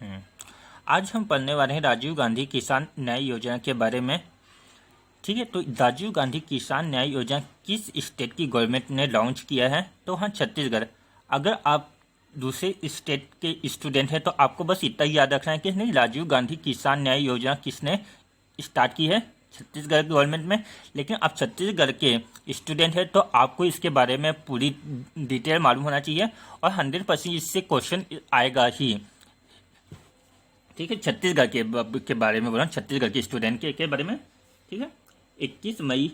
हम्म, आज हम पढ़ने वाले हैं राजीव गांधी किसान न्याय योजना के बारे में। ठीक है, तो राजीव गांधी किसान न्याय योजना किस स्टेट की गवर्नमेंट ने लॉन्च किया है? तो हाँ, छत्तीसगढ़। अगर आप दूसरे स्टेट के स्टूडेंट हैं तो आपको बस इतना ही याद रखना है कि नहीं, राजीव गांधी किसान न्याय योजना किसने स्टार्ट की है? छत्तीसगढ़ गवर्नमेंट में। लेकिन आप छत्तीसगढ़ के स्टूडेंट हैं तो आपको इसके बारे में पूरी डिटेल मालूम होना चाहिए और 100% इससे क्वेश्चन आएगा ही। ठीक है, छत्तीसगढ़ के बारे में बोला, छत्तीसगढ़ के स्टूडेंट के बारे में। ठीक है, 21 मई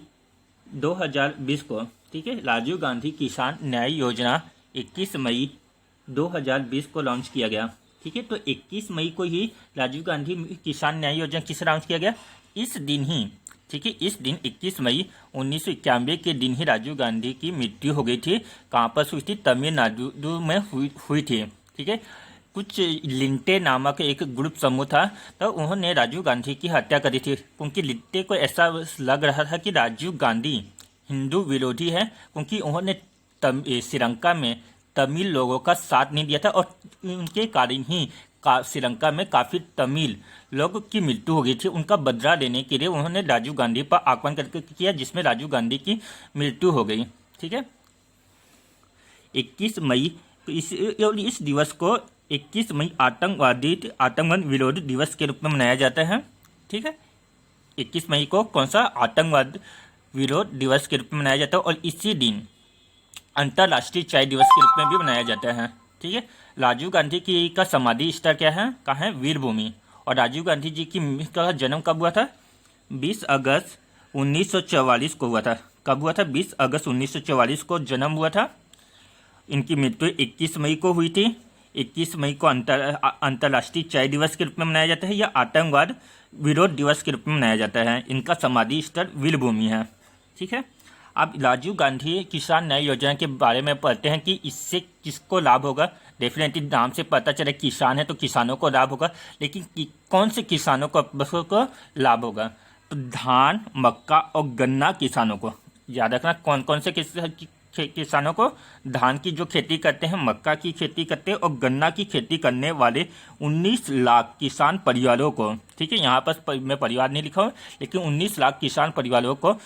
2020 को, ठीक है, राजीव गांधी किसान न्याय योजना 21 मई 2020 को लॉन्च किया गया। ठीक है, तो 21 मई को ही राजीव गांधी किसान न्याय योजना किस लॉन्च किया गया? इस दिन ही। ठीक है, इस दिन 21 मई 1991 के दिन ही राजीव गांधी की मृत्यु हो गई थी। कहाँ पर हुई थी? तमिलनाडु में हुई थी। ठीक है, कुछ लिंटे नामक एक ग्रुप समूह था, तो उन्होंने राजीव गांधी की हत्या करी थी क्योंकि लिंटे को ऐसा लग रहा था कि राजीव गांधी हिंदू विरोधी है, क्योंकि उन्होंने श्रीलंका में तमिल लोगों का साथ नहीं दिया था और उनके कारण ही श्रीलंका में काफ़ी तमिल लोग की मृत्यु हो गई थी। उनका बदला लेने के लिए उन्होंने राजीव गांधी पर आक्रमण करके किया, जिसमें राजीव गांधी की मृत्यु हो गई। ठीक है, 21 मई इस दिवस को 21 मई आतंकवाद विरोध दिवस के रूप में मनाया जाता है। ठीक है, 21 मई को कौन सा आतंकवाद विरोध दिवस के रूप में मनाया जाता है और इसी दिन अंतर्राष्ट्रीय चाय दिवस के रूप में भी मनाया जाता है। ठीक है, राजीव गांधी की का समाधि स्थल क्या है? कहाँ है? वीरभूमि। और राजीव गांधी जी का जन्म कब हुआ था? 20 अगस्त 1944 को हुआ था। कब हुआ था? 20 अगस्त 1944 को जन्म हुआ था। इनकी मृत्यु 21 मई को हुई थी। 21 मई को अंतर्राष्ट्रीय चाय दिवस के रूप में मनाया जाता है या आतंकवाद विरोध दिवस के रूप में मनाया जाता है। इनका समाधि स्थल वीरभूमि है। ठीक है, अब राजीव गांधी किसान न्याय योजना के बारे में पढ़ते हैं कि इससे किसको लाभ होगा। डेफिनेटली नाम से पता चले किसान है तो किसानों को लाभ होगा, लेकिन कौन से किसानों को लाभ होगा? तो धान, मक्का और गन्ना किसानों को याद रखना। कौन कौन से किसानों को? धान की जो खेती करते हैं, मक्का की खेती करते हैं और गन्ना की खेती करने वाले 19 लाख किसान परिवारों को। ठीक है, यहाँ पर मैं परिवार नहीं लिखा हूँ, लेकिन 19 लाख किसान परिवारों को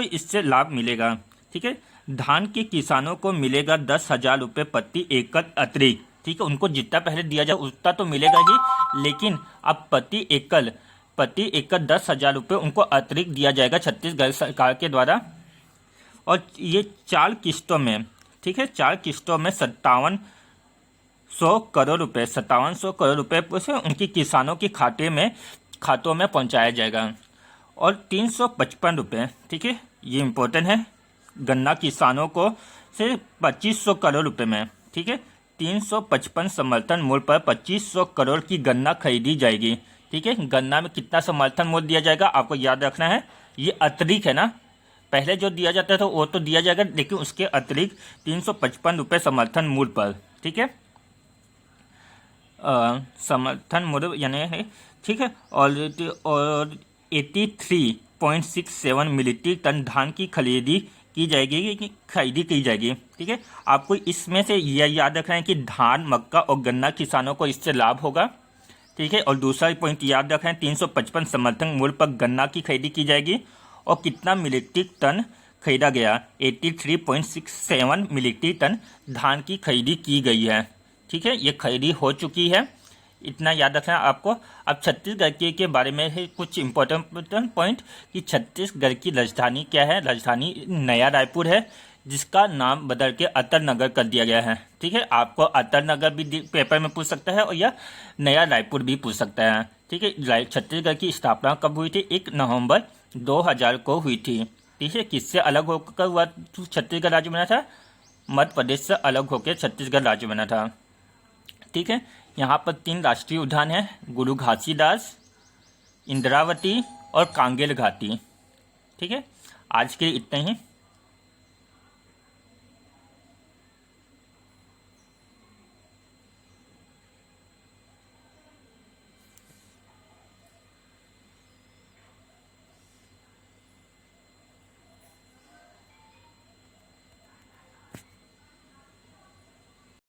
इससे लाभ मिलेगा। ठीक है, धान के किसानों को मिलेगा 10,000 रुपये प्रति एकड़ अतिरिक्त। ठीक है, उनको जितना पहले दिया जाए उतना तो मिलेगा ही, लेकिन अब प्रति एकड़ 10,000 रुपये उनको अतिरिक्त दिया जाएगा छत्तीसगढ़ सरकार के द्वारा। और ये 4 किस्तों में, ठीक है, 4 किस्तों में 5700 करोड़ रुपए से उनकी किसानों के खातों में पहुंचाया जाएगा। और 355 रुपये, ठीक है, ये इम्पोर्टेंट है, गन्ना किसानों को से 2500 करोड़ रुपए में। ठीक है, 355 समर्थन मूल्य पर 2500 करोड़ की गन्ना खरीदी जाएगी। ठीक है, गन्ना में कितना समर्थन मूल्य दिया जाएगा आपको याद रखना है। ये अतिरिक्त है ना, पहले जो दिया जाता था वो तो दिया जाएगा, लेकिन उसके अतिरिक्त 355 रुपये समर्थन मूल्य पर। ठीक है, समर्थन मूल्य यानी, ठीक है, और 83.67 मीट्रिक टन धान की खरीदी की जाएगी। ठीक है, आपको इसमें से यह याद रखना है कि धान, मक्का और गन्ना किसानों को इससे लाभ होगा। ठीक है, और दूसरा पॉइंट याद रखना है, 355 समर्थन मूल्य पर गन्ना की खरीदी की जाएगी और कितना मीट्रिक टन खरीदा गया? 83.67 मीट्रिक टन धान की खरीदी की गई है। ठीक है, ये खरीदी हो चुकी है, इतना याद रखना है आपको। अब छत्तीसगढ़ के बारे में है कुछ इम्पोर्टेंट पॉइंट कि छत्तीसगढ़ की राजधानी क्या है? राजधानी नया रायपुर है, जिसका नाम बदल के अटल नगर कर दिया गया है। ठीक है, आपको अटल नगर भी पेपर में पूछ सकता है और या नया रायपुर भी पूछ सकता है। ठीक है, छत्तीसगढ़ की स्थापना कब हुई थी? 1 नवंबर 2000 को हुई थी। ठीक है, किससे अलग होकर हुआ छत्तीसगढ़ राज्य बना था? मध्य प्रदेश से अलग होकर छत्तीसगढ़ राज्य बना था। ठीक है, यहाँ पर 3 राष्ट्रीय उद्यान हैं, गुरु घासीदास, इंद्रावती और कांगेर घाटी। ठीक है, आज के लिए इतना ही।